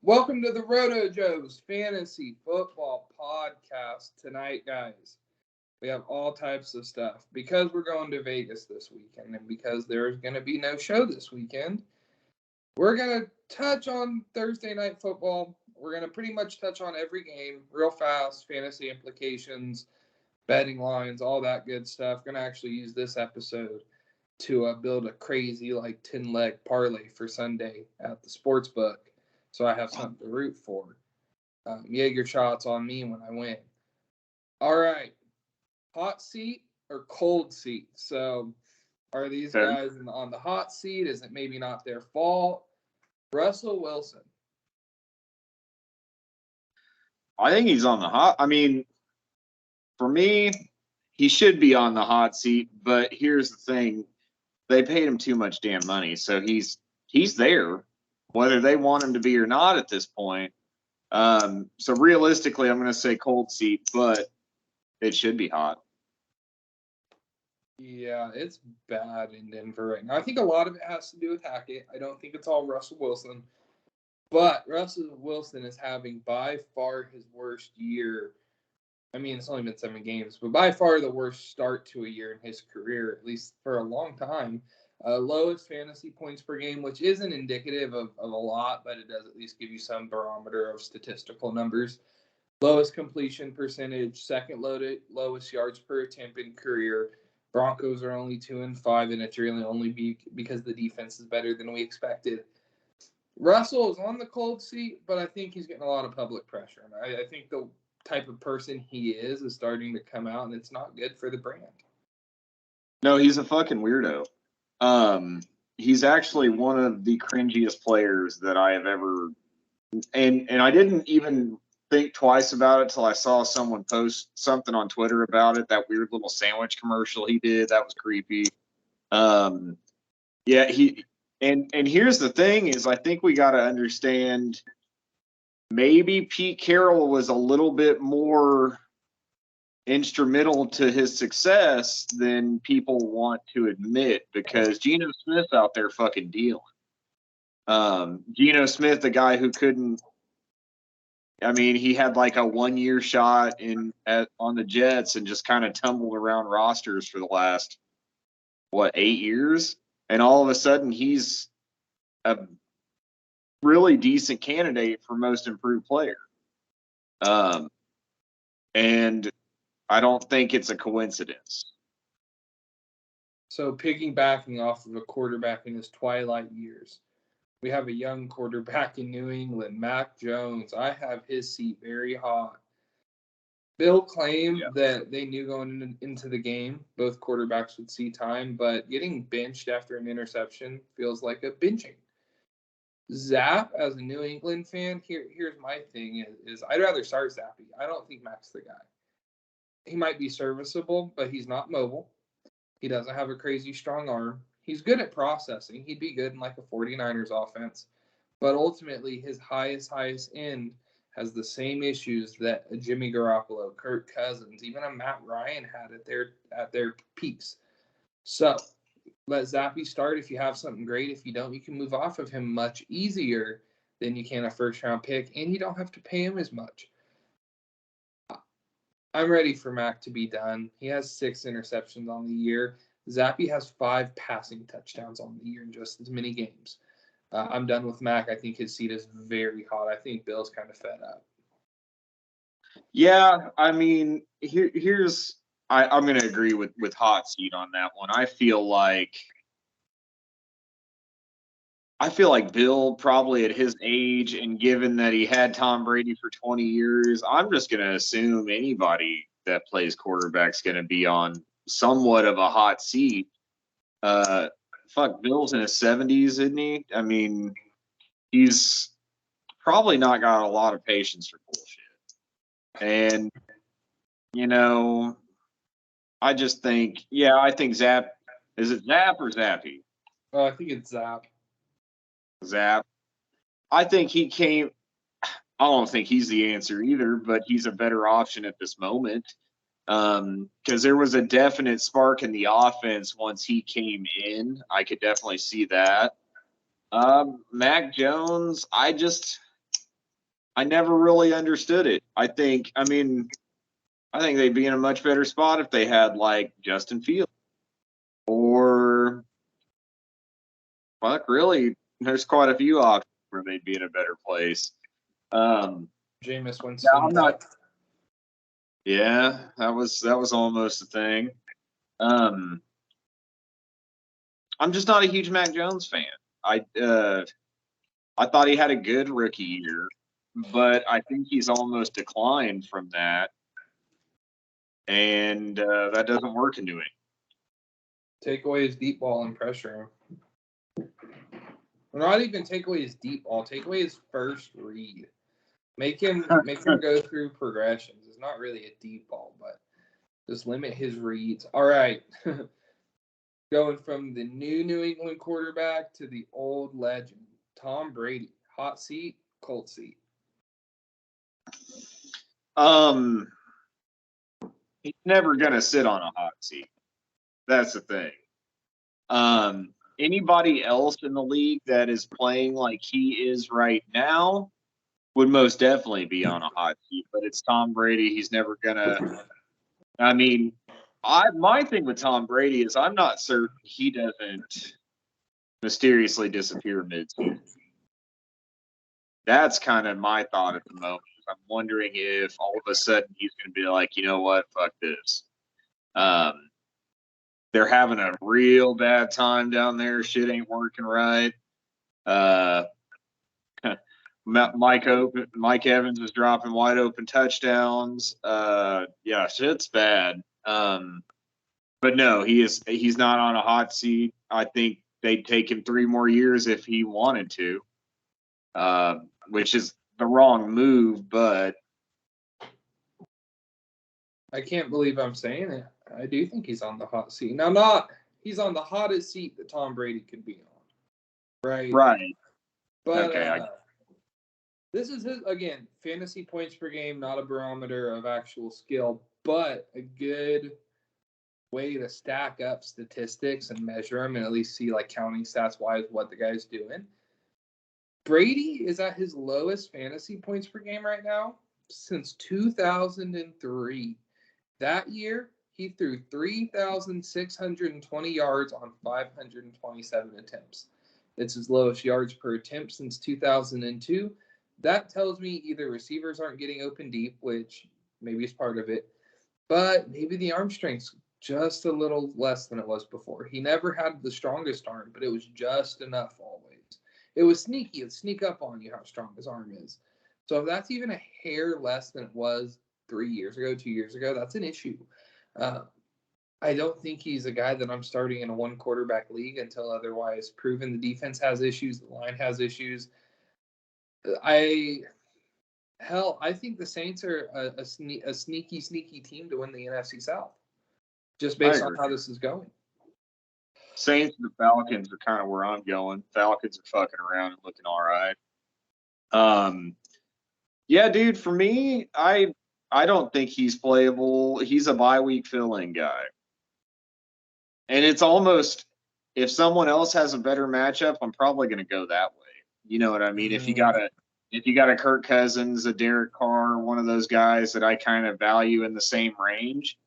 Welcome to the Rotojoes Fantasy Football Podcast tonight, guys. We have all types of stuff. Because we're going to Vegas this weekend and because there's going to be no show this weekend, we're going to touch on Thursday night football. We're going to pretty much touch on every game real fast, fantasy implications, betting lines, all that good stuff. Going to actually use this episode to build a crazy 10-leg parlay for Sunday at the sports book. So I have something to root for. Jaeger shots on me when I win. All right. Hot seat or cold seat? So are these guys on the hot seat? Is it maybe not their fault? Russell Wilson. I think he's on the hot. I mean, for me, he should be on the hot seat. But here's the thing. They paid him too much damn money. So he's there, whether they want him to be or not at this point. So realistically, I'm going to say cold seat, but it should be hot. Yeah, it's bad in Denver right now. I think a lot of it has to do with Hackett. I don't think it's all Russell Wilson. But Russell Wilson is having by far his worst year. I mean, it's only been 7 games, but by far the worst start to a year in his career, at least for a long time. Lowest fantasy points per game, which isn't indicative of a lot, but it does at least give you some barometer of statistical numbers. Lowest completion percentage, second lowest yards per attempt in career. Broncos are only 2-5, and it's really only because the defense is better than we expected. Russell is on the cold seat, but I think he's getting a lot of public pressure. And I think the type of person he is starting to come out, and it's not good for the brand. No, he's a fucking weirdo. He's actually one of the cringiest players that I have ever – and I didn't even think twice about it till I saw someone post something on Twitter about it, that weird little sandwich commercial he did. That was creepy. Yeah, he – and here's the thing is I think we got to understand maybe Pete Carroll was a little bit more instrumental to his success than people want to admit, because Geno Smith's out there fucking dealing. Geno Smith, the guy who couldn't – I mean, he had like a 1-year shot on the Jets and just kind of tumbled around rosters for the last, 8 years? And all of a sudden he's a really decent candidate for most improved player. And I don't think it's a coincidence. So piggybacking off of a quarterback in his twilight years, we have a young quarterback in New England, Mac Jones. I have his seat very hot. Bill claimed that they knew going into the game both quarterbacks would see time, but getting benched after an interception feels like a benching. Zap, as a New England fan, here's my thing is I'd rather start Zappy. I don't think Mac's the guy. He might be serviceable, but he's not mobile. He doesn't have a crazy strong arm. He's good at processing. He'd be good in like a 49ers offense. But ultimately, his highest end has the same issues that a Jimmy Garoppolo, Kirk Cousins, even a Matt Ryan had at their peaks. So let Zappy start if you have something great. If you don't, you can move off of him much easier than you can a first-round pick, and you don't have to pay him as much. I'm ready for Mac to be done. He has 6 interceptions on the year. Zappy has 5 passing touchdowns on the year in just as many games. I'm done with Mac. I think his seat is very hot. I think Bill's kind of fed up. Yeah, I mean, I'm going to agree with hot seat on that one. I feel like Bill, probably at his age and given that he had Tom Brady for 20 years, I'm just going to assume anybody that plays quarterback is going to be on somewhat of a hot seat. Bill's in his 70s, isn't he? I mean, he's probably not got a lot of patience for bullshit. And, I just think, I think Zap – is it Zap or Zappy? Oh, I think it's Zap. Zap. I think I don't think he's the answer either, but he's a better option at this moment. Because there was a definite spark in the offense once he came in. I could definitely see that. Mac Jones, I never really understood it. I mean, I think they'd be in a much better spot if they had like Justin Fields or fuck, really. There's quite a few options where they'd be in a better place. Jameis Yeah, Winston. I'm not. Yeah, that was almost a thing. I'm just not a huge Mac Jones fan. I thought he had a good rookie year, but I think he's almost declined from that, and that doesn't work in New England. Take away his deep ball and pressure him. Well, not even take away his deep ball. Take away his first read. Make him go through progressions. It's not really a deep ball, but just limit his reads. All right. Going from the New England quarterback to the old legend, Tom Brady. Hot seat, cold seat. He's never gonna sit on a hot seat. That's the thing. Anybody else in the league that is playing like he is right now would most definitely be on a hot seat. But it's Tom Brady. He's never gonna. I mean, my thing with Tom Brady is I'm not certain he doesn't mysteriously disappear mid-season. That's kind of my thought at the moment. I'm wondering if all of a sudden he's going to be like, you know what, fuck this. They're having a real bad time down there. Shit ain't working right. Mike Evans is dropping wide open touchdowns. Yeah, shit's bad. But no, he's not on a hot seat. I think they'd take him 3 more years if he wanted to, which is the wrong move, but I can't believe I'm saying it. I do think he's on the hot seat. Now, he's on the hottest seat that Tom Brady could be on. Right? Right. But Okay. this is his, again, fantasy points per game, not a barometer of actual skill, but a good way to stack up statistics and measure them and at least see, like, counting stats wise what the guy's doing. Brady is at his lowest fantasy points per game right now since 2003. That year, he threw 3,620 yards on 527 attempts. It's his lowest yards per attempt since 2002. That tells me either receivers aren't getting open deep, which maybe is part of it, but maybe the arm strength's just a little less than it was before. He never had the strongest arm, but it was just enough always. It was sneaky. It would sneak up on you how strong his arm is. So if that's even a hair less than it was 3 years ago, 2 years ago, that's an issue. I don't think he's a guy that I'm starting in a 1 quarterback league until otherwise proven. The defense has issues. The line has issues. I think the Saints are a sneaky team to win the NFC South, just based on how this is going. Saints and the Falcons are kind of where I'm going. Falcons are fucking around and looking all right. Yeah, dude, for me, I don't think he's playable. He's a bye week fill-in guy. And it's almost, if someone else has a better matchup, I'm probably going to go that way. You know what I mean? If you got a Kirk Cousins, a Derek Carr, one of those guys that I kind of value in the same range,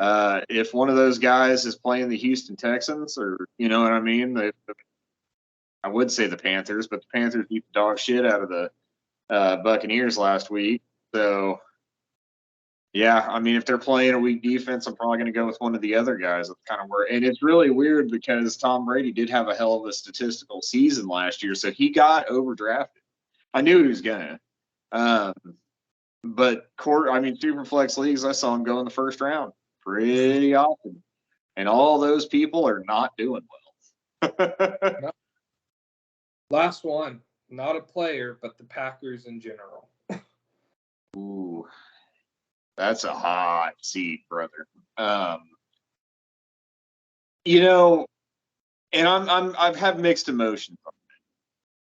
if one of those guys is playing the Houston Texans, or you know what I mean, I would say the Panthers, but the Panthers beat the dog shit out of the Buccaneers last week. So, yeah, I mean, if they're playing a weak defense, I'm probably going to go with one of the other guys. That's kind of where, and it's really weird because Tom Brady did have a hell of a statistical season last year, so he got overdrafted. I knew he was gonna. But super flex leagues, I saw him go in the first round pretty often, and all those people are not doing well. No. Last one, not a player, but the Packers in general. Ooh, that's a hot seat, brother. You know, and I've had mixed emotions on it.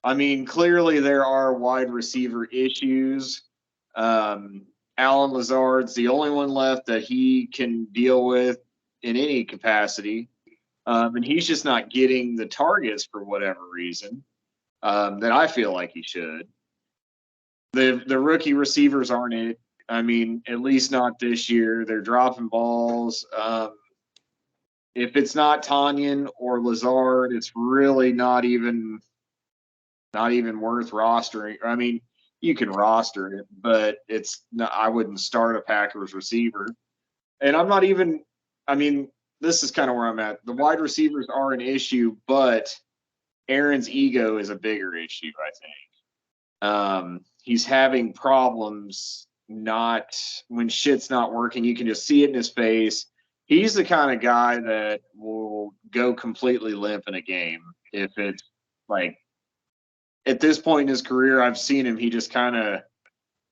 I mean, clearly there are wide receiver issues. Alan Lazard's the only one left that he can deal with in any capacity. And he's just not getting the targets for whatever reason that I feel like he should. The rookie receivers aren't it. I mean, at least not this year. They're dropping balls. If it's not Tanyan or Lazard, it's really not even worth rostering. I mean, you can roster it, but it's not, I wouldn't start a Packers receiver. And I'm not even. I mean, this is kind of where I'm at. The wide receivers are an issue, but Aaron's ego is a bigger issue, I think. He's having problems not when shit's not working. You can just see it in his face. He's the kind of guy that will go completely limp in a game if it's like at this point in his career. I've seen him. He just kind of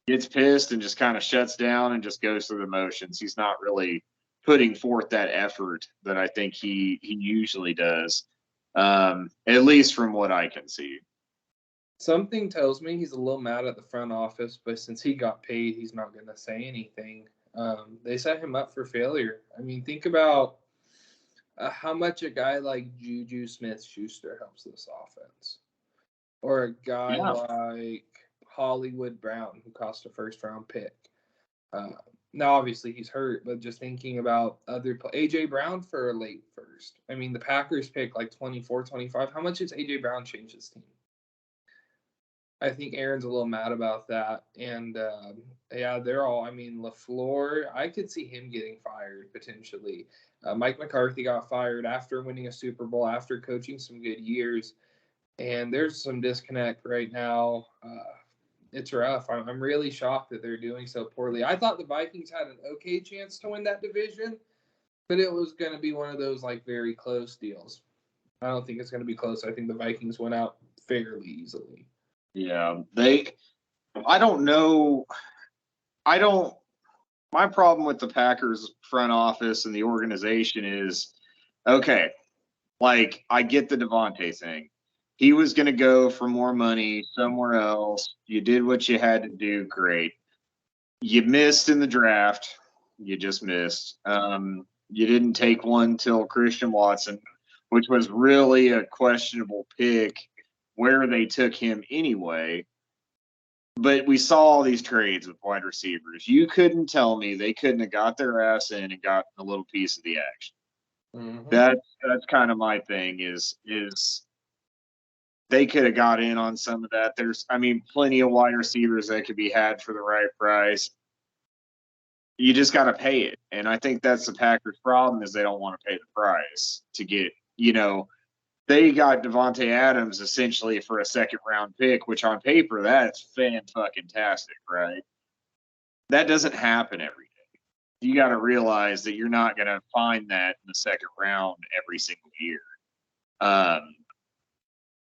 gets pissed and just kind of shuts down and just goes through the motions. He's not really putting forth that effort that I think he usually does, at least from what I can see. Something tells me he's a little mad at the front office, but since he got paid, he's not going to say anything. They set him up for failure. I mean, think about how much a guy like Juju Smith-Schuster helps this offense, or a guy like Hollywood Brown, who cost a first-round pick. Now, obviously, he's hurt, but just thinking about A.J. Brown for a late first. I mean, the Packers pick like 24, 25. How much has A.J. Brown changed his team? I think Aaron's a little mad about that. And, yeah, they're all – I mean, LaFleur, I could see him getting fired potentially. Mike McCarthy got fired after winning a Super Bowl, after coaching some good years. And there's some disconnect right now. It's rough. I'm really shocked that they're doing so poorly. I thought the Vikings had an okay chance to win that division, but it was going to be one of those, like, very close deals. I don't think it's going to be close. I think the Vikings went out fairly easily. Yeah, I don't know. My problem with the Packers front office and the organization is, okay, like, I get the Devontae thing. He was going to go for more money somewhere else. You did what you had to do. Great. You missed in the draft. You just missed. You didn't take one till Christian Watson, which was really a questionable pick where they took him anyway. But we saw all these trades with wide receivers. You couldn't tell me they couldn't have got their ass in and got a little piece of the action. Mm-hmm. That's kind of my thing is they could have got in on some of that. There's, I mean, plenty of wide receivers that could be had for the right price. You just got to pay it. And I think that's the Packers' problem is they don't want to pay the price to get, they got Devontae Adams essentially for a second-round pick, which on paper, that's fan-fucking-tastic, right? That doesn't happen every day. You got to realize that you're not going to find that in the second round every single year.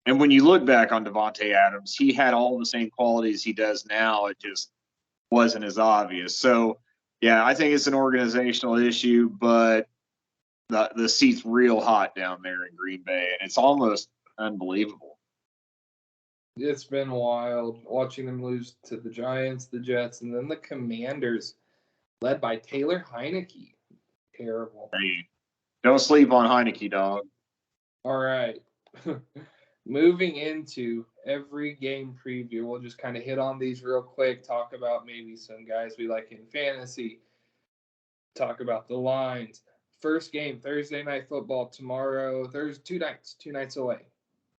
And when you look back on Devontae Adams, he had all the same qualities he does now. It just wasn't as obvious. So, yeah, I think it's an organizational issue, but the seat's real hot down there in Green Bay, and it's almost unbelievable. It's been wild watching them lose to the Giants, the Jets, and then the Commanders, led by Taylor Heineke. Terrible. Hey, don't sleep on Heineke, dog. All right. Moving into every game preview, we'll just kind of hit on these real quick, talk about maybe some guys we like in fantasy, talk about the lines. First game, Thursday Night Football tomorrow. There's two nights away.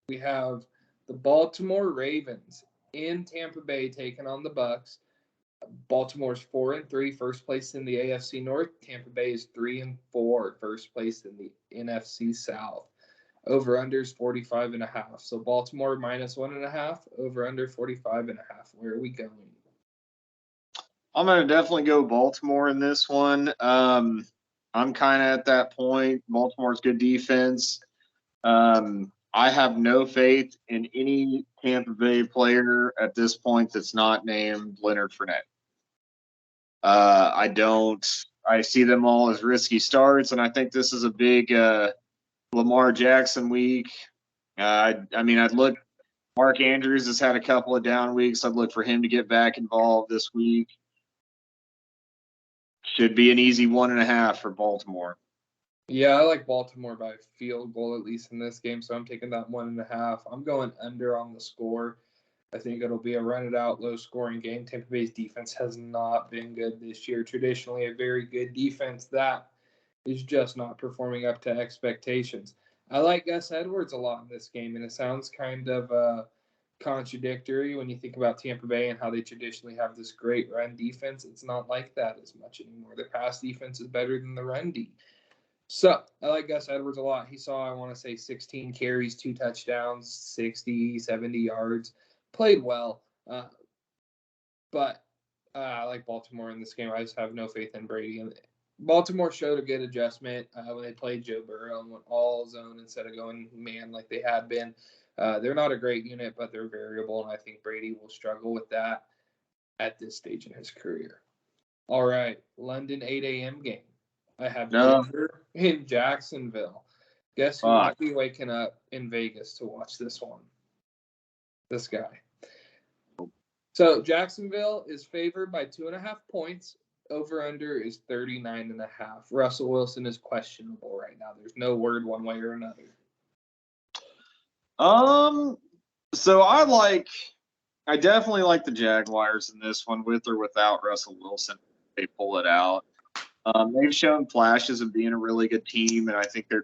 We have the Baltimore Ravens in Tampa Bay taking on the Bucs. Baltimore's 4-3, first place in the AFC North. Tampa Bay is 3-4, first place in the NFC South. Over-under is 45.5. So Baltimore -1.5, over-under 45.5. Where are we going? I'm going to definitely go Baltimore in this one. I'm kind of at that point. Baltimore's good defense. I have no faith in any Tampa Bay player at this point that's not named Leonard Fournette. I don't. I see them all as risky starts, and I think this is a big Lamar Jackson week. I'd look. Mark Andrews has had a couple of down weeks. I'd look for him to get back involved this week. Should be an easy 1.5 for Baltimore. Yeah, I like Baltimore by field goal, at least in this game, so I'm taking that 1.5. I'm going under on the score. I think it'll be a run-it-out, low-scoring game. Tampa Bay's defense has not been good this year. Traditionally, a very good defense that is just not performing up to expectations. I like Gus Edwards a lot in this game, and it sounds kind of contradictory when you think about Tampa Bay and how they traditionally have this great run defense. It's not like that as much anymore. The pass defense is better than the run D. So I like Gus Edwards a lot. He saw, I want to say, 16 carries, 2 touchdowns, 60, 70 yards. Played well. But I like Baltimore in this game. I just have no faith in Brady. And Baltimore showed a good adjustment when they played Joe Burrow and went all zone instead of going man like they had been. They're not a great unit, but they're variable, and I think Brady will struggle with that at this stage in his career. All right, London 8 a.m. game. I have Denver in Jacksonville. Guess who might be waking up in Vegas to watch this one? This guy. So Jacksonville is favored by 2.5 points. Over-under is 39.5. Russell Wilson is questionable right now. There's no word one way or another. So I definitely like the Jaguars in this one, with or without Russell Wilson. They pull it out. They've shown flashes of being a really good team, and I think they're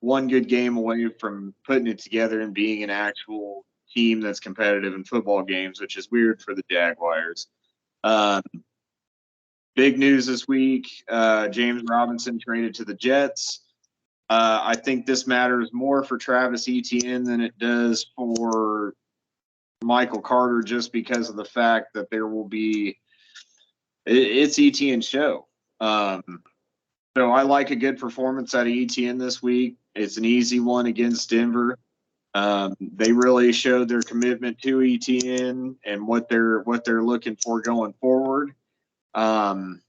one good game away from putting it together and being an actual team that's competitive in football games, which is weird for the Jaguars. Big news this week, James Robinson traded to the Jets. I think this matters more for Travis Etienne than it does for Michael Carter, just because of the fact that there will be it's Etienne's show. So I like a good performance out of Etienne this week. It's an easy one against Denver. They really showed their commitment to Etienne and what they're looking for going forward. And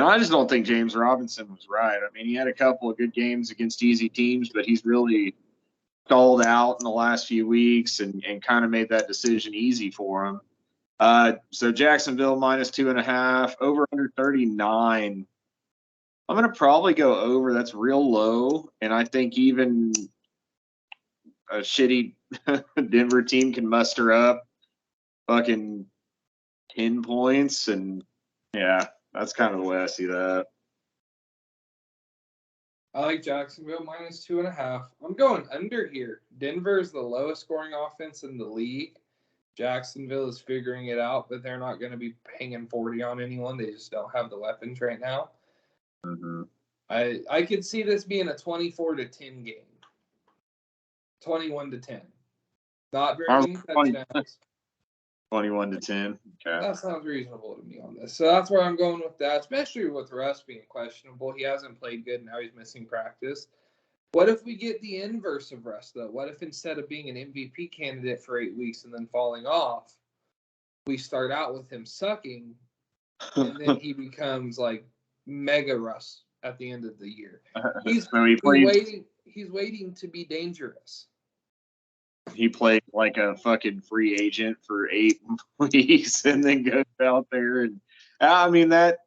I just don't think James Robinson was right. I mean, he had a couple of good games against easy teams, but he's really stalled out in the last few weeks and kind of made that decision easy for him. So Jacksonville minus 2.5, over under 39. I'm going to probably go over. That's real low. And I think even a shitty Denver team can muster up fucking 10 points. And yeah, that's kind of the way I see that. I like Jacksonville minus 2.5. I'm going under here. Denver is the lowest scoring offense in the league. Jacksonville is figuring it out, but they're not going to be hanging 40 on anyone. They just don't have the weapons right now. Mm-hmm. I could see this being a 24-10 game. 21-10. Not very many touchdowns. 21-10. Okay. That sounds reasonable to me on this. So that's where I'm going with that, especially with Russ being questionable. He hasn't played good. Now he's missing practice. What if we get the inverse of Russ, though? What if instead of being an MVP candidate for 8 weeks and then falling off, we start out with him sucking, and then he becomes like mega Russ at the end of the year? He's waiting to be dangerous. He played like a fucking free agent for 8 weeks and then goes out there. And I mean, that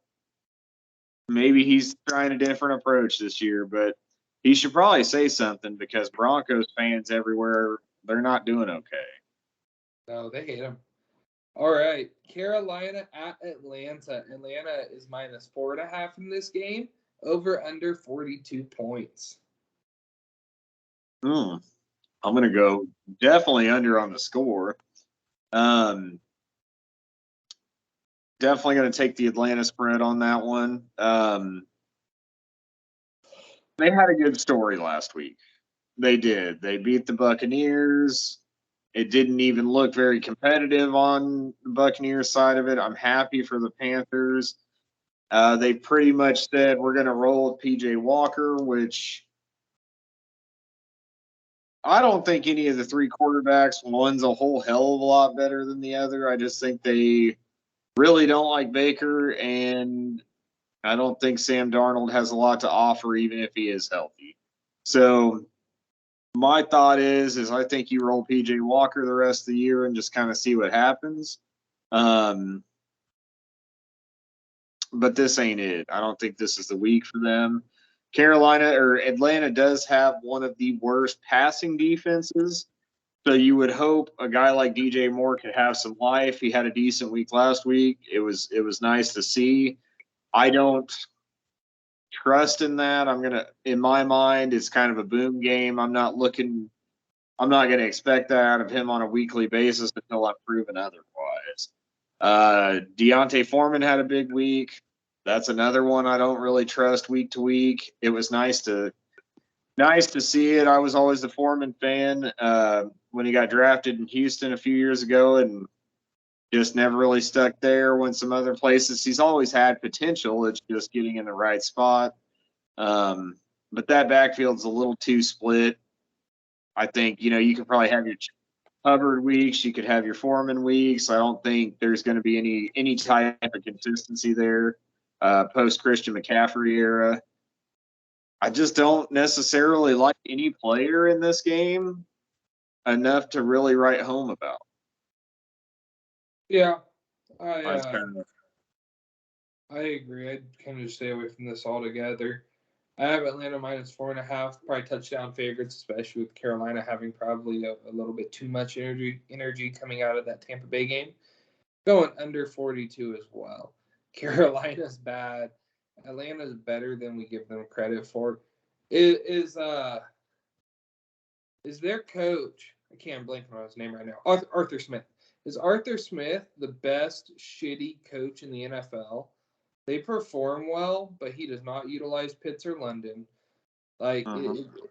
maybe he's trying a different approach this year, but he should probably say something, because Broncos fans everywhere, they're not doing okay. No, they hate him. All right. Carolina at Atlanta. Atlanta is minus 4.5 in this game. Over under 42 points. I'm going to go definitely under on the score. Definitely going to take the Atlanta spread on that one. They had a good story last week. They did. They beat the Buccaneers. It didn't even look very competitive on the Buccaneers side of it. I'm happy for the Panthers. They pretty much said, we're going to roll with P.J. Walker, which I don't think any of the 3 quarterbacks, one's a whole hell of a lot better than the other. I just think they really don't like Baker, and I don't think Sam Darnold has a lot to offer, even if he is healthy. So my thought is I think you roll P.J. Walker the rest of the year and just kind of see what happens. But this ain't it. I don't think this is the week for them. Carolina or Atlanta does have one of the worst passing defenses. So you would hope a guy like DJ Moore could have some life. He had a decent week last week. It was nice to see. I don't trust in that. In my mind, it's kind of a boom game. I'm not going to expect that out of him on a weekly basis until I'm proven otherwise. Deontay Foreman had a big week. That's another one I don't really trust week to week. It was nice to see it. I was always the Foreman fan when he got drafted in Houston a few years ago, and just never really stuck there. When some other places, he's always had potential. It's just getting in the right spot. But that backfield's a little too split. I think, you could probably have your Hubbard weeks. You could have your Foreman weeks. I don't think there's going to be any type of consistency there post Christian McCaffrey era. I just don't necessarily like any player in this game enough to really write home about. Yeah, I agree. I'd kind of stay away from this altogether. I have Atlanta minus 4.5, probably touchdown favorites, especially with Carolina having probably a little bit too much energy coming out of that Tampa Bay game. Going under 42 as well. Carolina's bad. Atlanta's better than we give them credit for. Is their coach? I can't blank on his name right now. Arthur Smith. Is Arthur Smith the best shitty coach in the NFL? They perform well, but he does not utilize Pitts or London. Like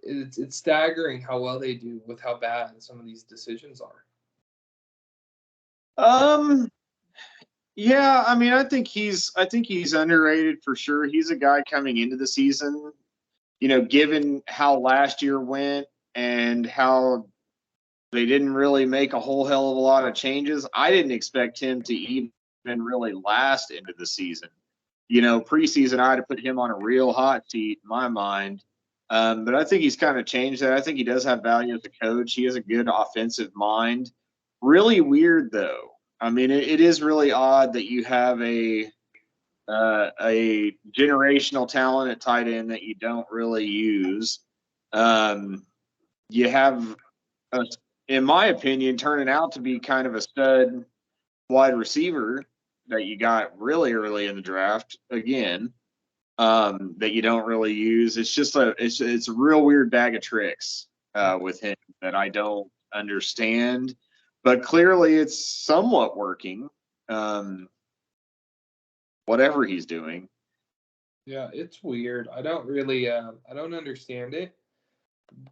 it's staggering how well they do with how bad some of these decisions are. Yeah, I mean, I think he's underrated for sure. He's a guy coming into the season, given how last year went and how they didn't really make a whole hell of a lot of changes. I didn't expect him to even really last into the season. Preseason, I had to put him on a real hot seat in my mind. But I think he's kind of changed that. I think he does have value as a coach. He has a good offensive mind. Really weird, though. I mean, it is really odd that you have a generational talent at tight end that you don't really use. You have, in my opinion, turning out to be kind of a stud wide receiver that you got really early in the draft again, that you don't really use. It's just it's a real weird bag of tricks with him that I don't understand, but clearly it's somewhat working. Whatever he's doing. Yeah, it's weird. I don't really I don't understand it,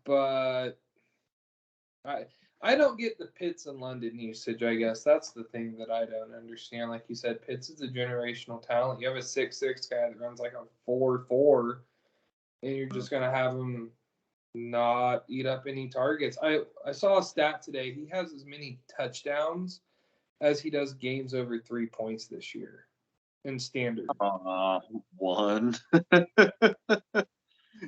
but I don't get the Pitts and London usage, I guess. That's the thing that I don't understand. Like you said, Pitts is a generational talent. You have a 6'6" guy that runs like a 4.4, and you're just going to have him not eat up any targets. I saw a stat today. He has as many touchdowns as he does games over 3 points this year in standard. One.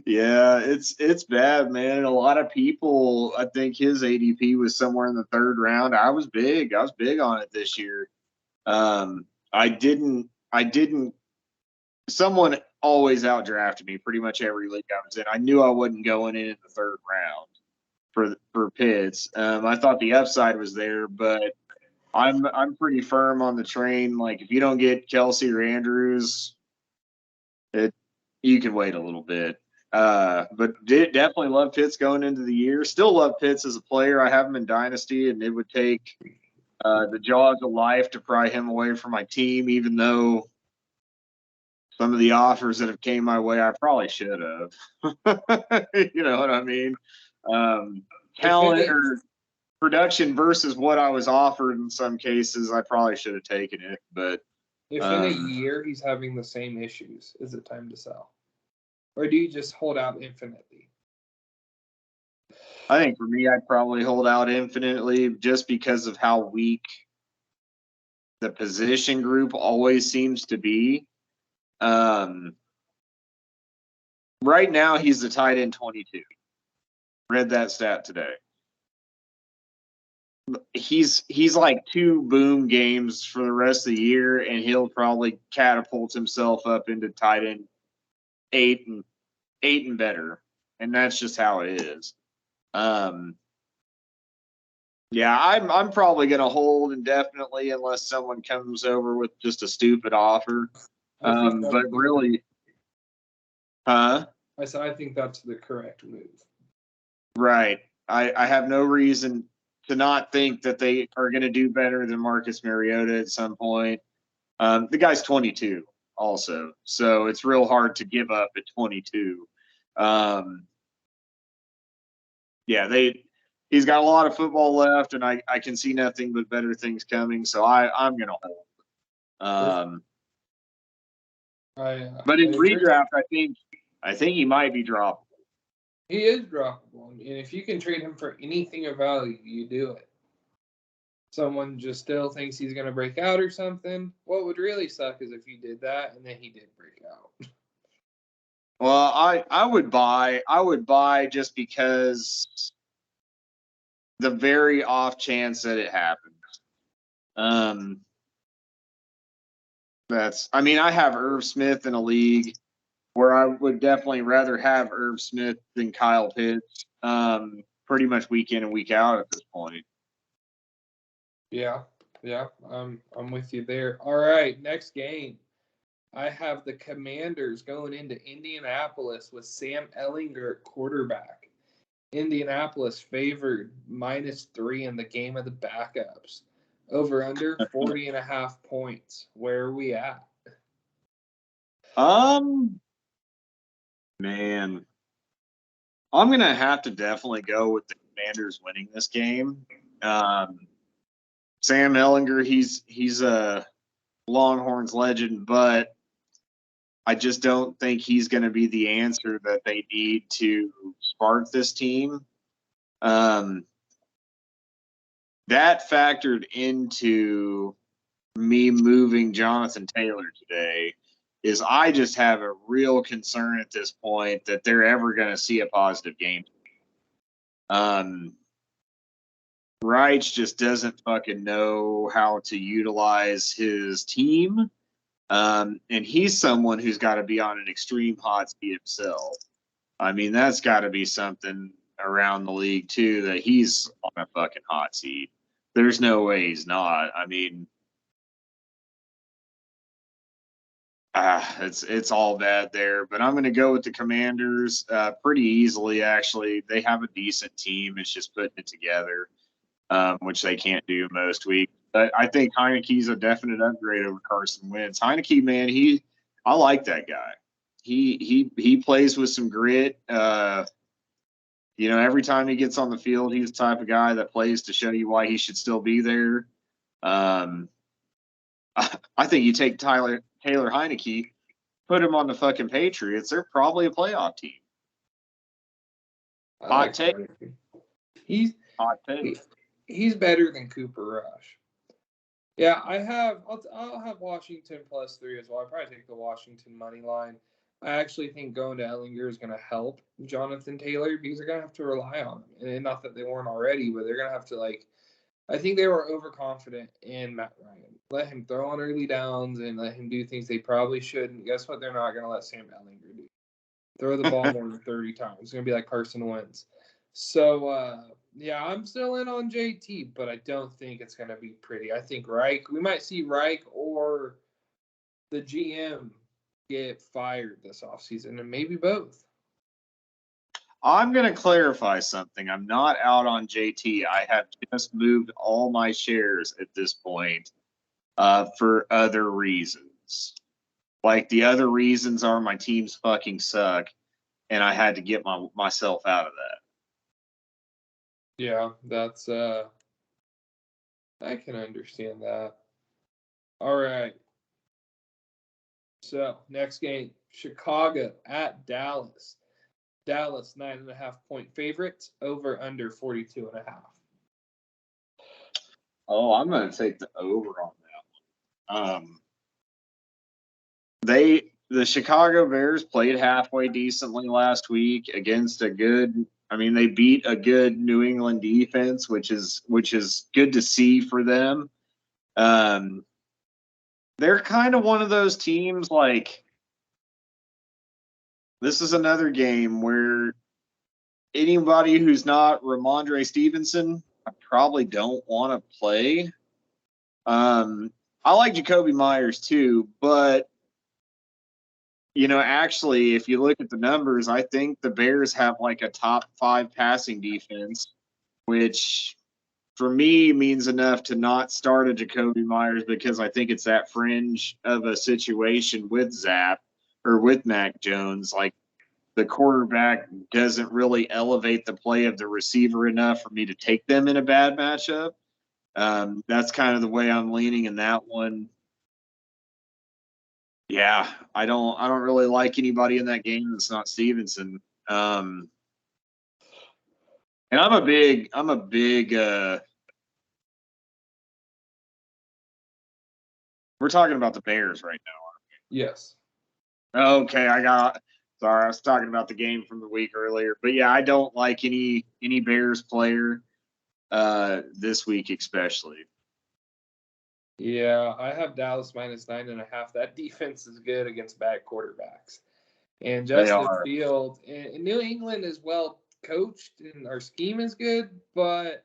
Yeah, it's bad, man. And a lot of people, I think his ADP was somewhere in the third round. I was big on it this year. I didn't. Someone always outdrafted me pretty much every league I was in. I knew I wasn't going in the third round for Pitts. I thought the upside was there, but I'm pretty firm on the train. Like if you don't get Kelsey or Andrews, you can wait a little bit. But definitely love Pitts going into the year. Still love Pitts as a player. I have him in Dynasty, and it would take the jaws of life to pry him away from my team, even though some of the offers that have came my way, I probably should have. You know what I mean? Talent or production versus what I was offered in some cases, I probably should have taken it. But if in a year he's having the same issues, is it time to sell? Or do you just hold out infinitely? I think for me, I'd probably hold out infinitely just because of how weak the position group always seems to be. Right now, he's the tight end 22. Read that stat today. He's like 2 boom games for the rest of the year, and he'll probably catapult himself up into tight end 8 and 8 and better, and that's just how it is. Yeah, I'm probably going to hold indefinitely unless someone comes over with just a stupid offer. But really, I said I think that's the correct move. Right. I have no reason to not think that they are going to do better than Marcus Mariota at some point. The guy's 22 also, so it's real hard to give up at 22. Yeah, he's got a lot of football left, and I can see nothing but better things coming. So I'm going to hold. But in redraft, I think he might be droppable. He is droppable, and if you can trade him for anything of value, you do it. Someone just still thinks he's going to break out or something. What would really suck is if you did that and then he did break out. Well, I would buy just because the very off chance that it happens. I have Irv Smith in a league where I would definitely rather have Irv Smith than Kyle Pitts, pretty much week in and week out at this point. Yeah, I'm with you there. All right, next game. I have the Commanders going into Indianapolis with Sam Ehlinger at quarterback. Indianapolis favored -3 in the game of the backups. Over under 40.5 points. Where are we at? Man, I'm gonna have to definitely go with the Commanders winning this game. Sam Ehlinger, he's a Longhorns legend, but I just don't think he's going to be the answer that they need to spark this team. That factored into me moving Jonathan Taylor today is I just have a real concern at this point that they're ever going to see a positive game. Reich just doesn't fucking know how to utilize his team. And he's someone who's got to be on an extreme hot seat himself. I mean, that's got to be something around the league, too, that he's on a fucking hot seat. There's no way he's not. I mean, it's all bad there. But I'm going to go with the Commanders pretty easily, actually. They have a decent team. It's just putting it together, which they can't do most weeks. But I think Heineke's a definite upgrade over Carson Wentz. Heineke, man, I like that guy. He plays with some grit. Every time he gets on the field, he's the type of guy that plays to show you why he should still be there. I think you take Taylor Heineke, put him on the fucking Patriots, they're probably a playoff team. Hot take. He's better than Cooper Rush. Yeah, I'll have Washington +3 as well. I'd probably take the Washington money line. I actually think going to Ehlinger is going to help Jonathan Taylor because they're going to have to rely on him. And not that they weren't already, but they're going to have to, I think they were overconfident in Matt Ryan. Let him throw on early downs and let him do things they probably shouldn't. Guess what? They're not going to let Sam Ehlinger do. Throw the ball more than 30 times. It's going to be like Carson Wentz. So, yeah, I'm still in on JT, but I don't think it's going to be pretty. I think we might see Reich or the GM get fired this offseason, and maybe both. I'm going to clarify something. I'm not out on JT. I have just moved all my shares at this point for other reasons. Like, the other reasons are my teams fucking suck, and I had to get myself out of that. Yeah, that's I can understand that. All right. So, next game, Chicago at Dallas. Dallas 9.5-point favorites, over under 42.5. Oh, I'm going to take the over on that one. The Chicago Bears played halfway decently last week against they beat a good New England defense, which is good to see for them. They're kind of one of those teams this is another game where anybody who's not Ramondre Stevenson, I probably don't want to play. I like Jacoby Myers too, but actually, if you look at the numbers, I think the Bears have like a top 5 passing defense, which for me means enough to not start a Jacoby Myers because I think it's that fringe of a situation with Zap or with Mac Jones. Like the quarterback doesn't really elevate the play of the receiver enough for me to take them in a bad matchup. That's kind of the way I'm leaning in that one. Yeah, I don't really like anybody in that game that's not Stevenson. And I'm a big we're talking about the Bears right Yes. now. Okay, sorry, I was talking about the game from the week earlier. But yeah, I don't like any Bears player this week especially. Yeah, I have Dallas -9.5. That defense is good against bad quarterbacks. And They Justin are. Field and New England is well coached and our scheme is good, but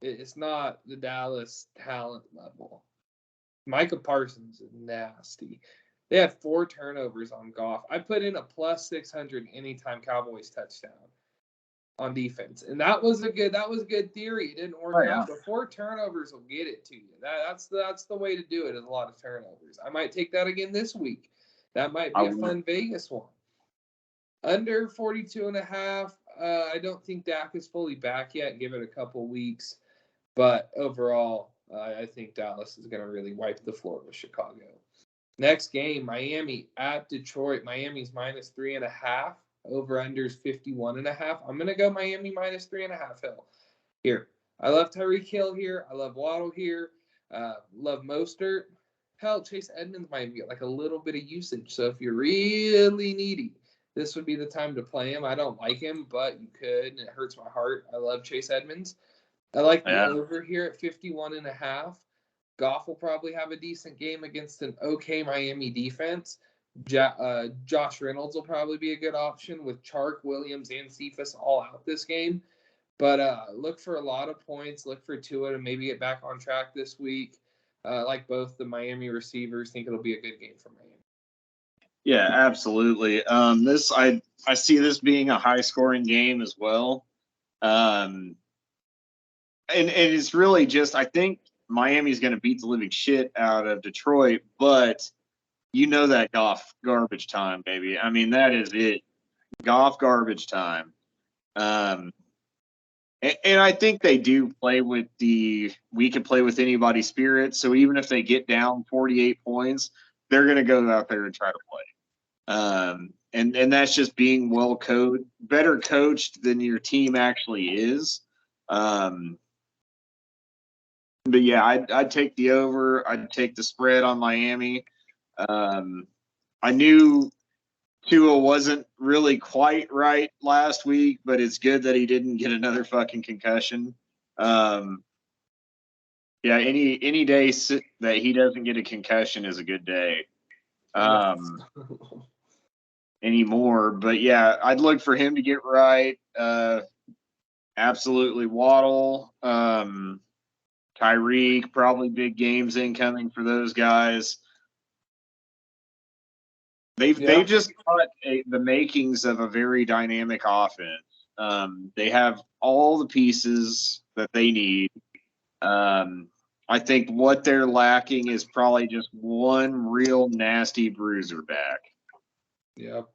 it's not the Dallas talent level. Micah Parsons is nasty. They had 4 turnovers on Goff. I put in a +600 anytime Cowboys touchdown on defense, and that was a good theory. It didn't work out. The 4 turnovers will get it to you. That's the way to do it. Is a lot of turnovers. I might take that again this week. That might be a fun Vegas one. Under 42.5. I don't think Dak is fully back yet. Give it a couple weeks, but overall, I think Dallas is going to really wipe the floor with Chicago. Next game, Miami at Detroit. Miami's -3.5. Over unders 51.5. I'm going to go Miami -3.5 Hill. Here. I love Tyreek Hill here. I love Waddle here. Love Mostert. Hell, Chase Edmonds might get like a little bit of usage. So if you're really needy, this would be the time to play him. I don't like him, but you could, and it hurts my heart. I love Chase Edmonds. I like the over here at 51.5. Goff will probably have a decent game against an okay Miami defense. Josh Reynolds will probably be a good option with Chark, Williams, and Cephas all out this game. But look for a lot of points. Look for Tua to maybe get back on track this week. Like both the Miami receivers, think it'll be a good game for Miami. Yeah, absolutely. I see this being a high scoring game as well. And it's really just I think Miami's going to beat the living shit out of Detroit, but that Goff garbage time, baby. I mean, that is it. Goff garbage time. And I think they do play with we can play with anybody's spirit. So even if they get down 48 points, they're going to go out there and try to play. And that's just being better coached than your team actually is. But yeah, I'd take the over. I'd take the spread on Miami. I knew Tua wasn't really quite right last week, but it's good that he didn't get another fucking concussion. Yeah, any day that he doesn't get a concussion is a good day. Anymore, but yeah, I'd look for him to get right. Absolutely, Waddle, Tyreek, probably big games incoming for those guys. They've just got the makings of a very dynamic offense. They have all the pieces that they need. I think what they're lacking is probably just one real nasty bruiser back. Yep.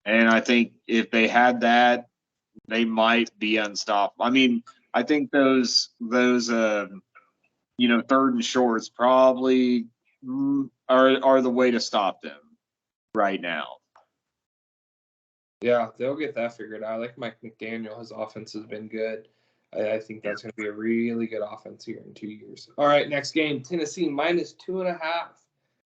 And I think if they had that, they might be unstoppable. I mean, I think those 3rd and shorts probably are the way to stop them right now. Yeah, they'll get that figured out. I like Mike McDaniel. His offense has been good. I think that's going to be a really good offense here in 2 years. All right, next game, Tennessee -2.5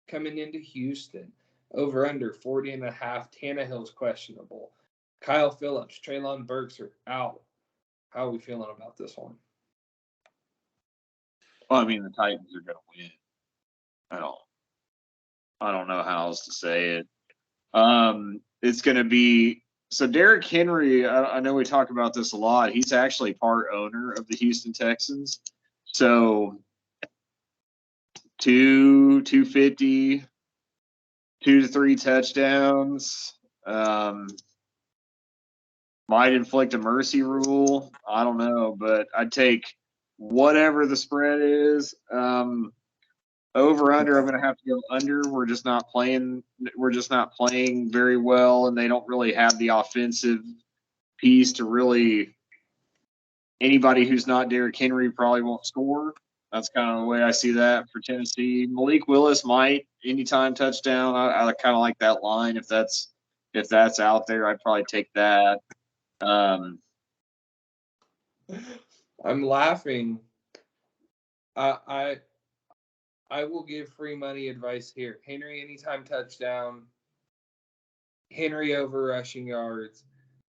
coming into Houston. Over under 40.5. Tannehill's questionable. Kyle Phillips, Treylon Burks are out. How are we feeling about this one? Well, I mean, the Titans are going to win. I don't know how else to say it. it's going to be so. Derrick Henry, I know we talk about this a lot. He's actually part owner of the Houston Texans. So 250, 2 to 3 touchdowns. Might inflict a mercy rule. I don't know, but I'd take whatever the spread is. Over under, I'm going to have to go under. We're just not playing very well, and they don't really have the offensive piece to really. Anybody who's not Derrick Henry probably won't score. That's kind of the way I see that for Tennessee. Malik Willis might anytime touchdown. I kind of like that line. If that's out there, I'd probably take that. I'm laughing. I will give free money advice here. Henry anytime touchdown. Henry over rushing yards.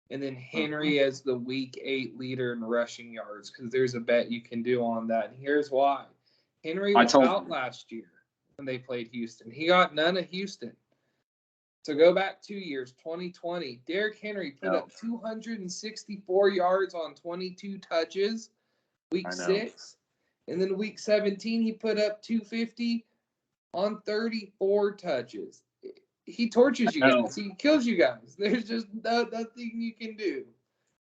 And then Henry as the week 8 leader in rushing yards, because there's a bet you can do on that. And here's why. Henry was out last year when they played Houston. He got none of Houston. So go back 2 years, 2020. Derrick Henry put up 264 yards on 22 touches, week 6. And then week 17, he put up 250 on 34 touches. He torches you guys. He kills you guys. There's just nothing you can do.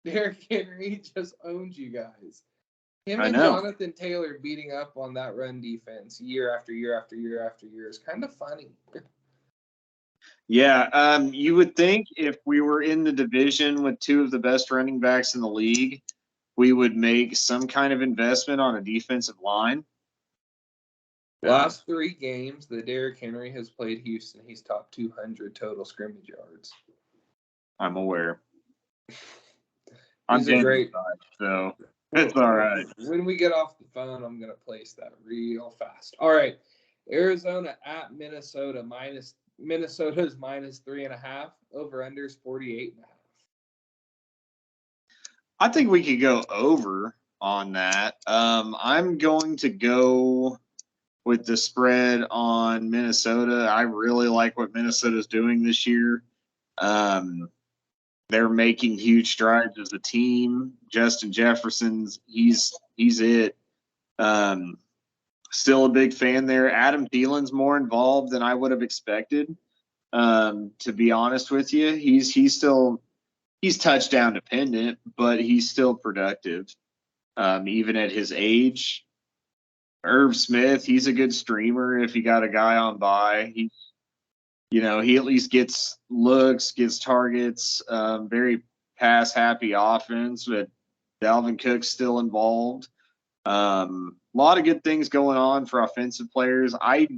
Derrick Henry just owns you guys. Him and Jonathan Taylor beating up on that run defense year after year after year after year is kind of funny. Yeah, you would think if we were in the division with 2 of the best running backs in the league, we would make some kind of investment on a defensive line. Last 3 games that Derrick Henry has played Houston, he's top 200 total scrimmage yards. I'm aware. I'm great. So it's all right. When we get off the phone, I'm going to place that real fast. All right. Arizona at Minnesota. Minnesota's -3.5. Over-under's 48.5. I think we could go over on that. I'm going to go with the spread on Minnesota. I really like what Minnesota's doing this year. They're making huge strides as a team. Justin Jefferson's he's it. Still a big fan there. Adam Thielen's more involved than I would have expected. To be honest with you, he's touchdown dependent, but he's still productive. Even at his age. Irv Smith, he's a good streamer if you got a guy on by. He at least gets looks, gets targets, very pass-happy offense, but Dalvin Cook's still involved. A lot of good things going on for offensive players. I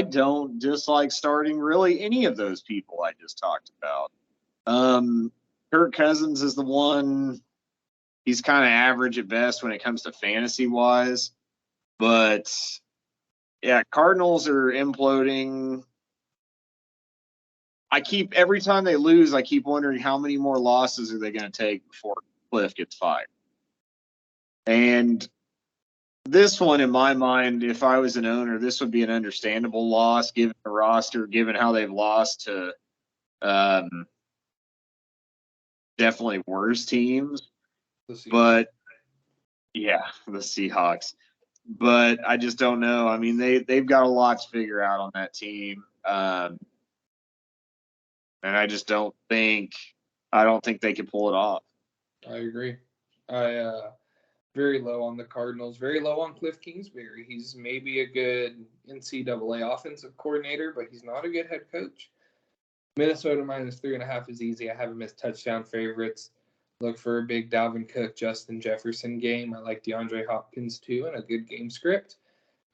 don't dislike starting really any of those people I just talked about. Kirk Cousins is the one. He's kind of average at best when it comes to fantasy-wise. But, yeah, Cardinals are imploding. Every time they lose, I keep wondering how many more losses are they going to take before Cliff gets fired. And this one, in my mind, if I was an owner, this would be an understandable loss given the roster, given how they've lost to definitely worse teams. But, yeah, the Seahawks. But I just don't know. I mean, they've got a lot to figure out on that team. And I just don't think they can pull it off. I agree. Very low on the Cardinals, very low on Cliff Kingsbury. He's maybe a good NCAA offensive coordinator, but he's not a good head coach. Minnesota -3.5 is easy. I have him as touchdown favorites. Look for a big Dalvin Cook, Justin Jefferson game. I like DeAndre Hopkins too, and a good game script.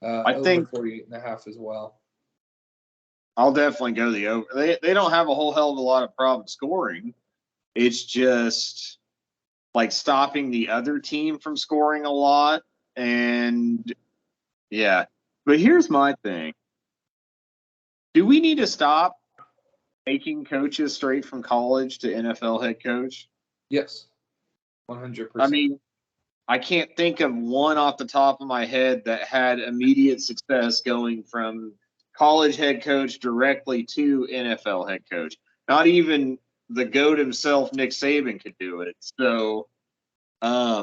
I think 48.5 as well. I'll definitely go the over. They don't have a whole hell of a lot of problem scoring. It's just like stopping the other team from scoring a lot. And yeah, but here's my thing. Do we need to stop taking coaches straight from college to NFL head coach? Yes, 100%. I mean, I can't think of one off the top of my head that had immediate success going from college head coach directly to NFL head coach. Not even the GOAT himself, Nick Saban, could do it. So, I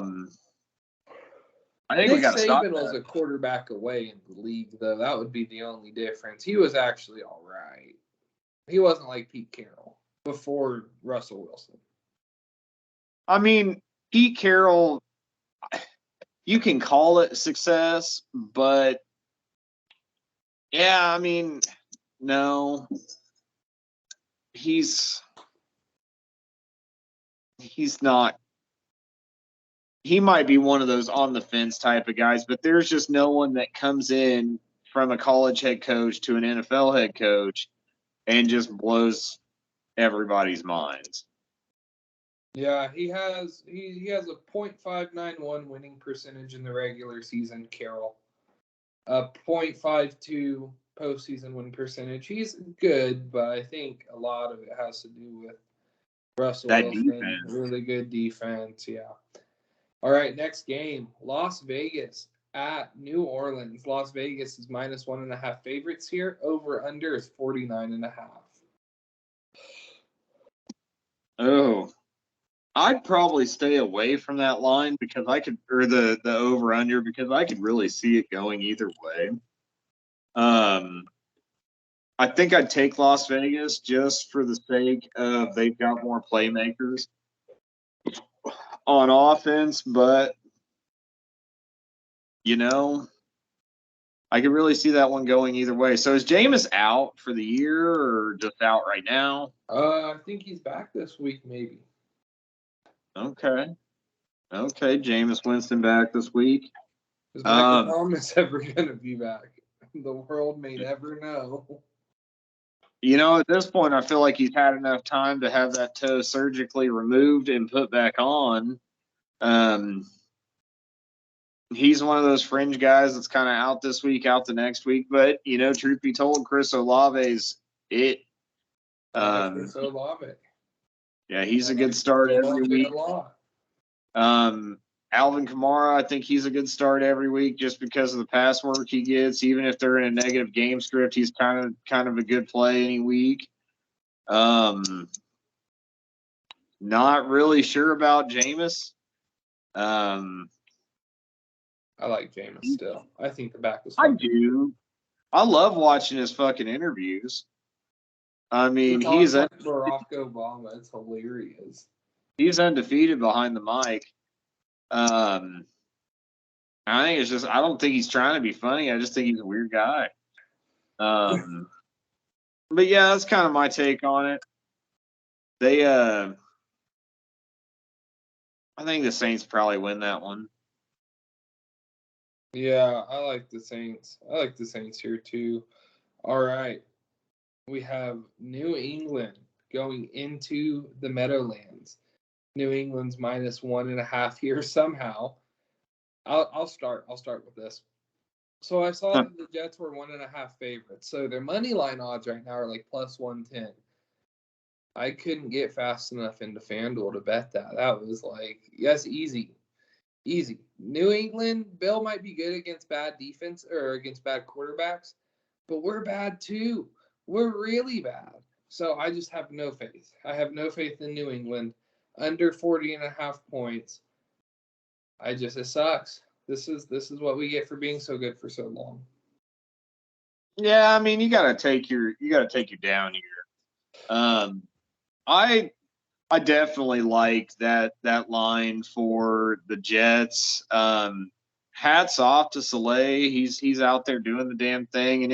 think we Nick got to stop Saban was that. a quarterback away in the league, though. That would be the only difference. He was actually all right. He wasn't like Pete Carroll before Russell Wilson. I mean, Pete Carroll, you can call it success, but yeah, I mean, no, he's not. He might be one of those on the fence type of guys, but there's just no one that comes in from a college head coach to an NFL head coach and just blows everybody's minds. Yeah, he has a .591 winning percentage in the regular season, Carroll. A .52 postseason win percentage. He's good, but I think a lot of it has to do with Russell That Wilson. defense. Really good defense, yeah. All right, next game. Las Vegas at New Orleans. Las Vegas is -1.5 favorites here. Over under is 49.5. Oh, I'd probably stay away from that line because I could, or the over under, because I could really see it going either way. I think I'd take Las Vegas just for the sake of they've got more playmakers on offense, but I could really see that one going either way. So is Jameis out for the year or just out right now? I think he's back this week, maybe. Okay, Jameis Winston back this week. Is Michael Thomas ever going to be back? The world may never know. At this point, I feel like he's had enough time to have that toe surgically removed and put back on. He's one of those fringe guys that's kind of out this week, out the next week. But, truth be told, Chris Olave's it. Chris Olave. Yeah, he's a good start every week. Alvin Kamara, I think he's a good start every week just because of the pass work he gets. Even if they're in a negative game script, he's kind of a good play any week. Not really sure about Jameis. I like Jameis still. I think the back was I do. I love watching his fucking interviews. I mean, he's like Barack Obama. It's hilarious. He's undefeated behind the mic. I think it's just I don't think he's trying to be funny. I just think he's a weird guy. But yeah, that's kind of my take on it. I think the Saints probably win that one. Yeah, I like the Saints. I like the Saints here too. All right. We have New England going into the Meadowlands. New England's -1.5 here somehow. I'll start with this. So I saw that the Jets were 1.5 favorites. So their money line odds right now are like +110. I couldn't get fast enough into FanDuel to bet that. That was like, yes, easy. Easy. New England, Bill might be good against bad defense or against bad quarterbacks, but we're bad too. We're really bad. So I just have no faith. I have no faith in New England. Under 40.5 points. It sucks. This is what we get for being so good for so long. Yeah, I mean, you gotta take your down here. I definitely like that line for the Jets. Hats off to Soleil. He's out there doing the damn thing, and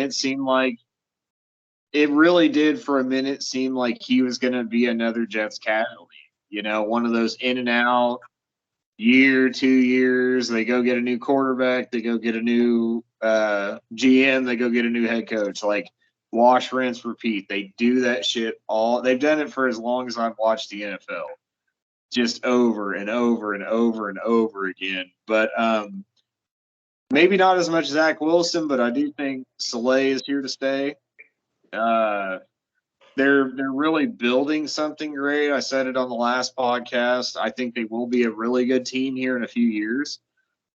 it really did for a minute seem like he was going to be another Jets casualty. One of those in and out year, 2 years. They go get a new quarterback. They go get a new GM. They go get a new head coach. Like, wash, rinse, repeat. They do that shit they've done it for as long as I've watched the NFL. Just over and over and over and over again. But maybe not as much Zach Wilson, but I do think Soleil is here to stay. They're really building something great. I said it on the last podcast. I think they will be a really good team here in a few years.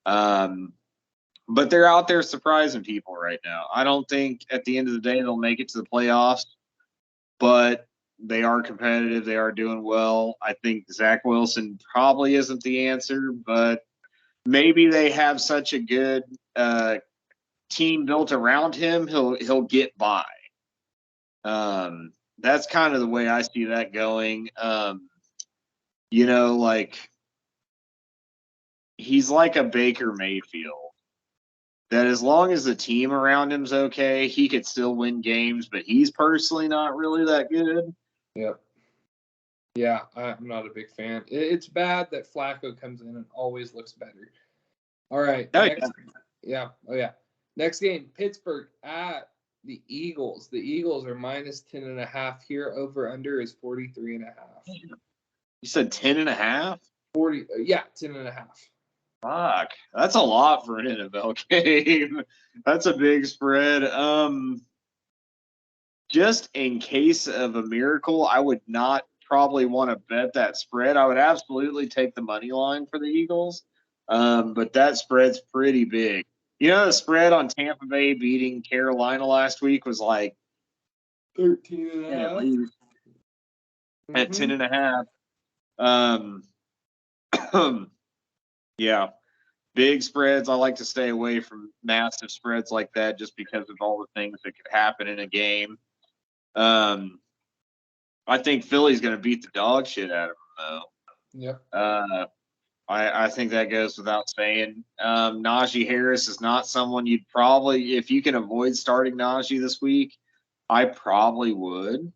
But they're out there surprising people right now. I don't think at the end of the day they'll make it to the playoffs, but They are competitive. They are doing well. I think Zach Wilson probably isn't the answer, but maybe they have such a good team built around him. He'll get by. That's kind of the way I see that going. Like he's like a Baker Mayfield. That as long as the team around him's okay, he could still win games, but he's personally not really that good. Yep. Yeah, I'm not a big fan. It's bad that Flacco comes in and always looks better. All right. Yeah. Oh, yeah. Next game, Pittsburgh at the Eagles. The Eagles are minus 10.5 here. Over under is 43.5. You said 10.5? 40. Yeah, 10.5. Fuck, that's a lot for an NFL game. That's a big spread. Just in case of a miracle, I would not probably want to bet that spread. I would absolutely take the money line for the Eagles, but that spread's pretty big. The spread on Tampa Bay beating Carolina last week was like 13.5. at least at 10.5. Yeah. Big spreads. I like to stay away from massive spreads like that just because of all the things that could happen in a game. I think Philly's going to beat the dog shit out of them, though. Yep. I think that goes without saying. Najee Harris is not someone you'd probably, if you can avoid starting Najee this week, I probably would.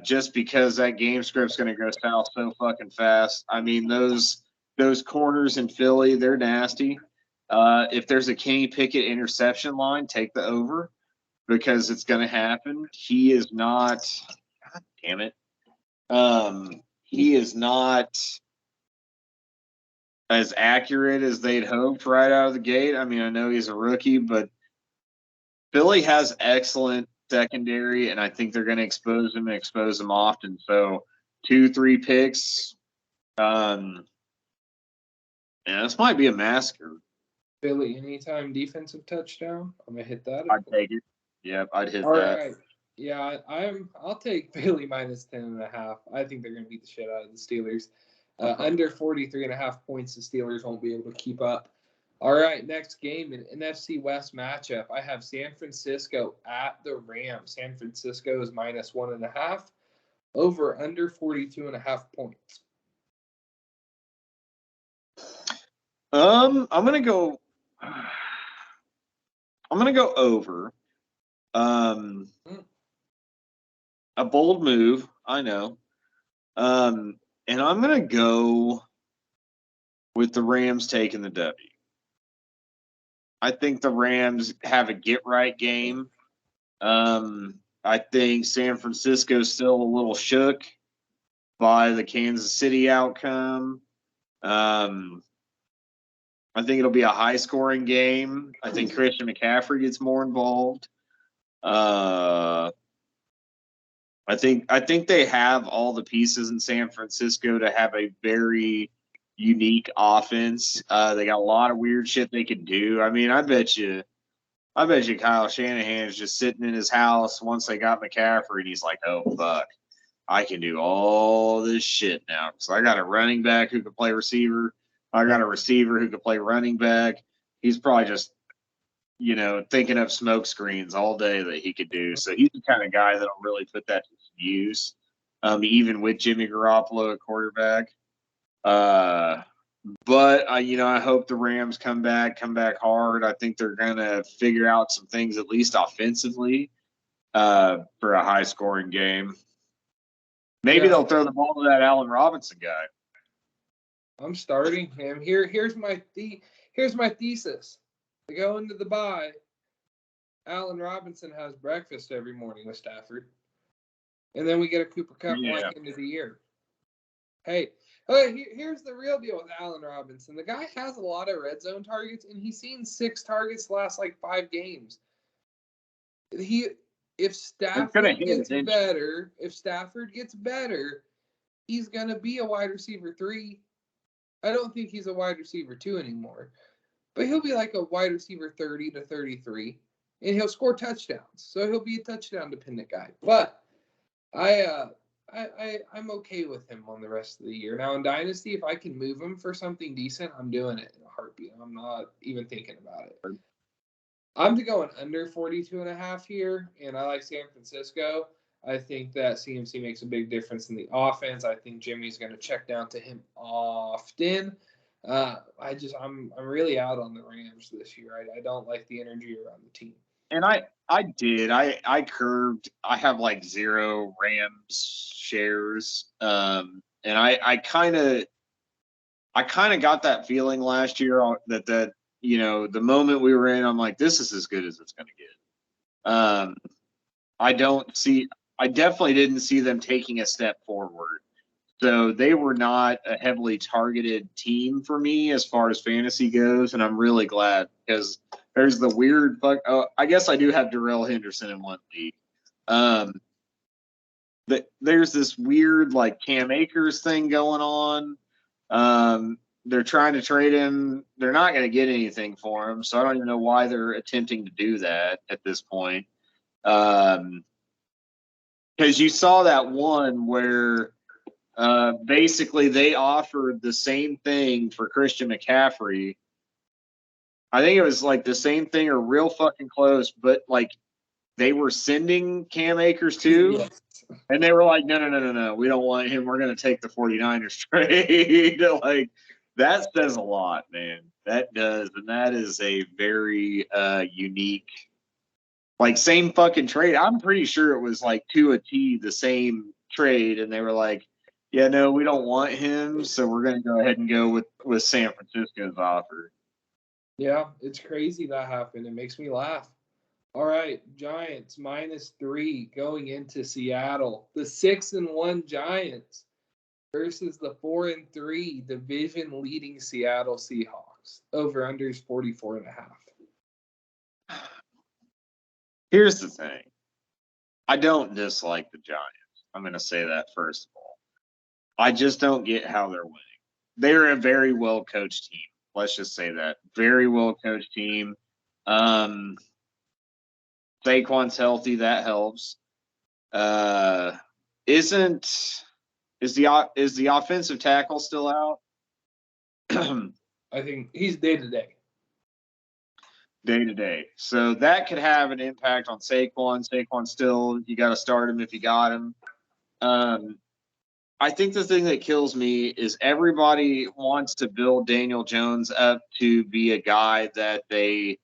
Just because that game script's going to go south so fucking fast. I mean, those corners in Philly, they're nasty. If there's a Kenny Pickett interception line, take the over because it's going to happen. He is not – God damn it. He is not as accurate as they'd hoped right out of the gate. I mean, I know he's a rookie, but Philly has excellent secondary, and I think they're going to expose him and expose him often. So 2-3 picks. This might be a massacre. Philly, anytime defensive touchdown, I'm gonna hit that. I'd take it. Yep, I'd hit that. All right. Yeah, I'll take Philly minus 10.5. I think they're gonna beat the shit out of the Steelers. Under 43.5 points, the Steelers won't be able to keep up. All right, next game, an NFC West matchup. I have San Francisco at the Rams. San Francisco is minus 1.5. Over under 42.5 points. I'm gonna go over. A bold move, I know. And I'm gonna go with the Rams taking the W. I think the Rams have a get-right game. I think San Francisco's still a little shook by the Kansas City outcome. I think it'll be a high-scoring game. I think Christian McCaffrey gets more involved. I think they have all the pieces in San Francisco to have a very unique offense. They got a lot of weird shit they can do. I mean, I bet you Kyle Shanahan is just sitting in his house once they got McCaffrey, and he's like, oh, fuck, I can do all this shit now. So I got a running back who can play receiver. I got a receiver who can play running back. He's probably just, thinking of smoke screens all day that he could do. So he's the kind of guy that'll really put that to use, even with Jimmy Garoppolo at quarterback. But I hope the Rams come back hard. I think they're gonna figure out some things at least offensively for a high-scoring game. Maybe they'll throw the ball to that Allen Robinson guy. I'm starting him. Here's my thesis. To go into the bye, Allen Robinson has breakfast every morning with Stafford, and then we get a Cooper Kupp like into the year. Hey, here's the real deal with Allen Robinson. The guy has a lot of red zone targets, and he's seen 6 targets the last 5 games. If Stafford gets better, he's gonna be a wide receiver 3. I don't think he's a wide receiver 2 anymore, but he'll be like a wide receiver 30 to 33, and he'll score touchdowns. So he'll be a touchdown dependent guy. But I'm okay with him on the rest of the year. Now in Dynasty, if I can move him for something decent, I'm doing it in a heartbeat. I'm not even thinking about it. I'm going under 42.5 here, and I like San Francisco. I think that CMC makes a big difference in the offense. I think Jimmy's going to check down to him often. I'm really out on the Rams this year. I don't like the energy around the team. And I curved. I have like 0 Rams shares. And I kind of got that feeling last year that the moment we were in, I'm like, this is as good as it's going to get. I definitely didn't see them taking a step forward. So they were not a heavily targeted team for me as far as fantasy goes, and I'm really glad because there's the weird I guess I do have Darrell Henderson in one league. But there's this weird like Cam Akers thing going on. They're trying to trade him. They're not going to get anything for him, so I don't even know why they're attempting to do that at this point. Because you saw that one where basically they offered the same thing for Christian McCaffrey. I think it was like the same thing or real fucking close, but like they were sending Cam Akers too. Yes. And they were like, no, we don't want him. We're going to take the 49ers trade. Like, that says a lot, man. That does. And that is a very unique, like, same fucking trade. I'm pretty sure it was like to a T the same trade. And they were like, yeah, no, we don't want him. So we're going to go ahead and go with San Francisco's offer. Yeah, it's crazy that happened. It makes me laugh. All right, Giants -3 going into Seattle. The 6-1 Giants versus the 4-3 division leading Seattle Seahawks. Over unders 44.5. Here's the thing. I don't dislike the Giants. I'm going to say that first of all. I just don't get how they're winning. They're a very well coached team. Let's just say that. Very well coached team. Saquon's healthy, that helps. Is the offensive tackle still out? I think he's day to day. Day to day. So that could have an impact on Saquon. Saquon still, you got to start him if you got him. I think the thing that kills me is everybody wants to build Daniel Jones up to be a guy that they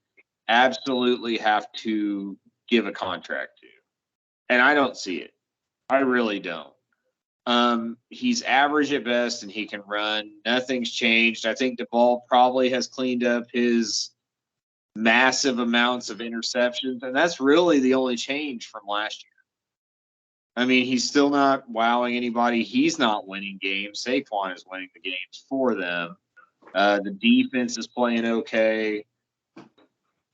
absolutely have to give a contract to. And I don't see it. I really don't. He's average at best and he can run. Nothing's changed. I think DeBall probably has cleaned up his massive amounts of interceptions, and that's really the only change from last year. I mean, he's still not wowing anybody. He's not winning games. Saquon is winning the games for them. The defense is playing okay.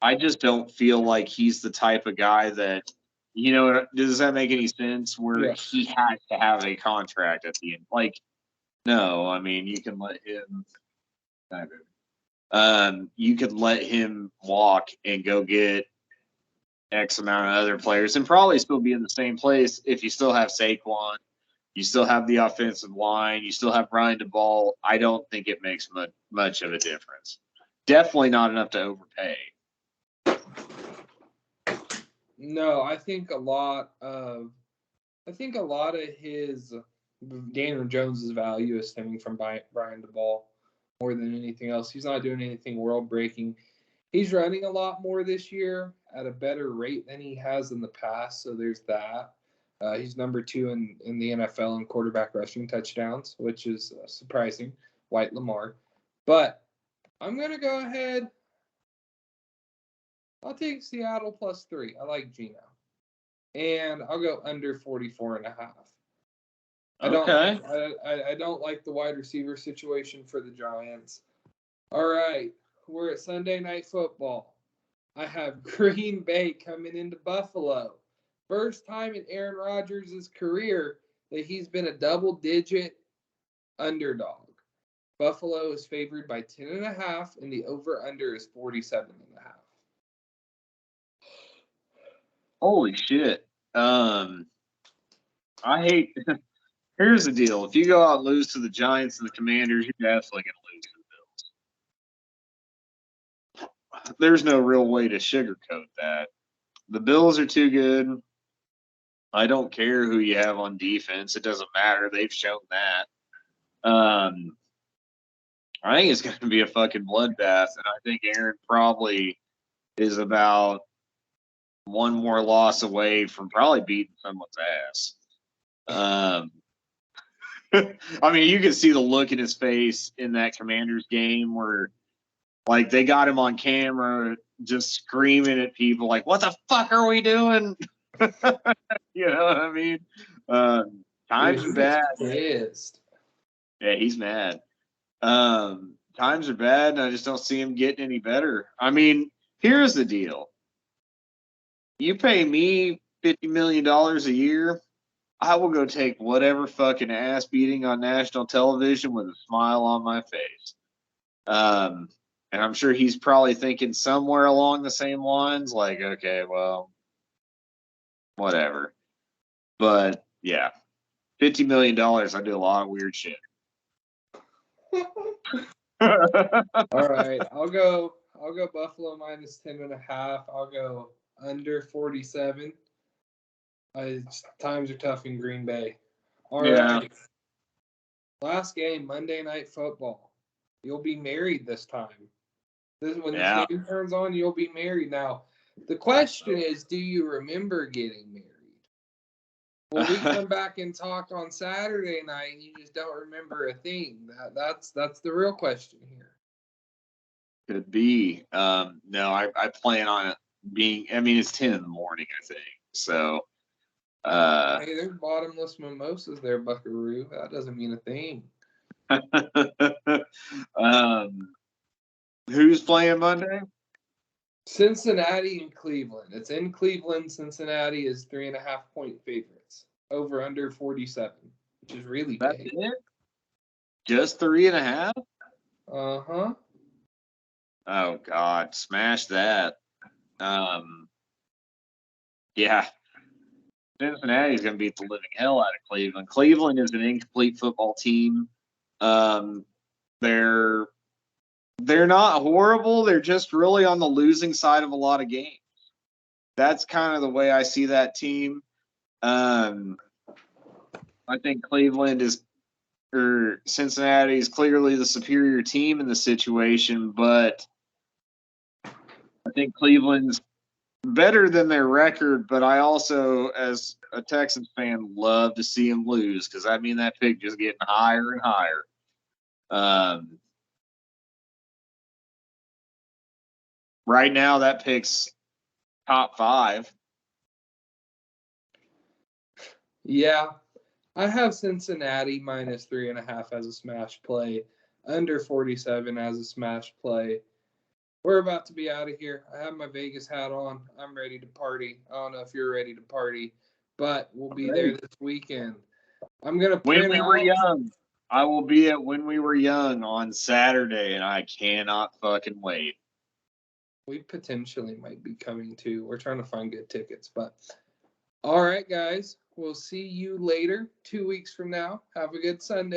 I just don't feel like he's the type of guy that, does that make any sense where he has to have a contract at the end? Like, no, I mean, you can let him you could let him walk and go get X amount of other players and probably still be in the same place if you still have Saquon, you still have the offensive line, you still have Brian DeBall. I don't think it makes much of a difference. Definitely not enough to overpay. No, I think a lot of his Daniel Jones's value is stemming from Brian DeBall more than anything else. He's not doing anything world breaking. He's running a lot more this year at a better rate than he has in the past. So there's that. He's number 2 in the NFL in quarterback rushing touchdowns, which is surprising. White Lamar. But I'm going to go ahead. I'll take Seattle +3. I like Geno. And I'll go under 44.5. I don't like the wide receiver situation for the Giants. All right, we're at Sunday Night Football. I have Green Bay coming into Buffalo. First time in Aaron Rodgers' career that he's been a double-digit underdog. Buffalo is favored by 10.5, and the over/under is 47.5. Holy shit! I hate. Here's the deal: if you go out and lose to the Giants and the Commanders, you're definitely going to lose to the Bills. There's no real way to sugarcoat that. The Bills are too good. I don't care who you have on defense; it doesn't matter. They've shown that. I think it's going to be a fucking bloodbath, and I think Aaron probably is about one more loss away from probably beating someone's ass. I mean, you can see the look in his face in that Commanders game where, like, they got him on camera just screaming at people, like, "What the fuck are we doing?" You know what I mean? Times are bad. Pissed. Yeah, he's mad. Times are bad, and I just don't see him getting any better. I mean, here's the deal. You pay me $50 million a year, I will go take whatever fucking ass beating on national television with a smile on my face. And I'm sure he's probably thinking somewhere along the same lines, like, okay, well, whatever. But yeah, $50 million, I do a lot of weird shit. All right, I'll go Buffalo minus 10.5. I'll go under 47. Times are tough in Green Bay. All right. Last game, Monday Night Football. You'll be married this time. When this game turns on, you'll be married. Now, the question is, do you remember getting married? When we come back and talk on Saturday night, and you just don't remember a thing. That's the real question here. Could be. No, I plan on it being. I mean, it's 10 in the morning, I think. So. Hey, there's bottomless mimosas there, Buckaroo. That doesn't mean a thing. Who's playing Monday? Cincinnati and Cleveland. It's in Cleveland. Cincinnati is 3.5-point favorites. Over under 47, which is really That's big. it? Just 3.5? Uh-huh. Oh God, smash that. Yeah. Cincinnati's gonna beat the living hell out of Cleveland. Cleveland is an incomplete football team. They're not horrible. They're just really on the losing side of a lot of games. That's kind of the way I see that team. I think Cincinnati is clearly the superior team in the situation, but I think Cleveland's better than their record. But I also, as a Texans fan, love to see them lose because I mean that pick just getting higher and higher. Right now, that pick's top 5. Yeah. I have Cincinnati minus 3.5 as a smash play. Under 47 as a smash play. We're about to be out of here. I have my Vegas hat on. I'm ready to party. I don't know if you're ready to party, but we'll be there this weekend. I'm going to print When we were young. I will be at When We Were Young on Saturday, and I cannot fucking wait. We potentially might be coming too. We're trying to find good tickets, but all right, guys. We'll see you later, 2 weeks from now. Have a good Sunday.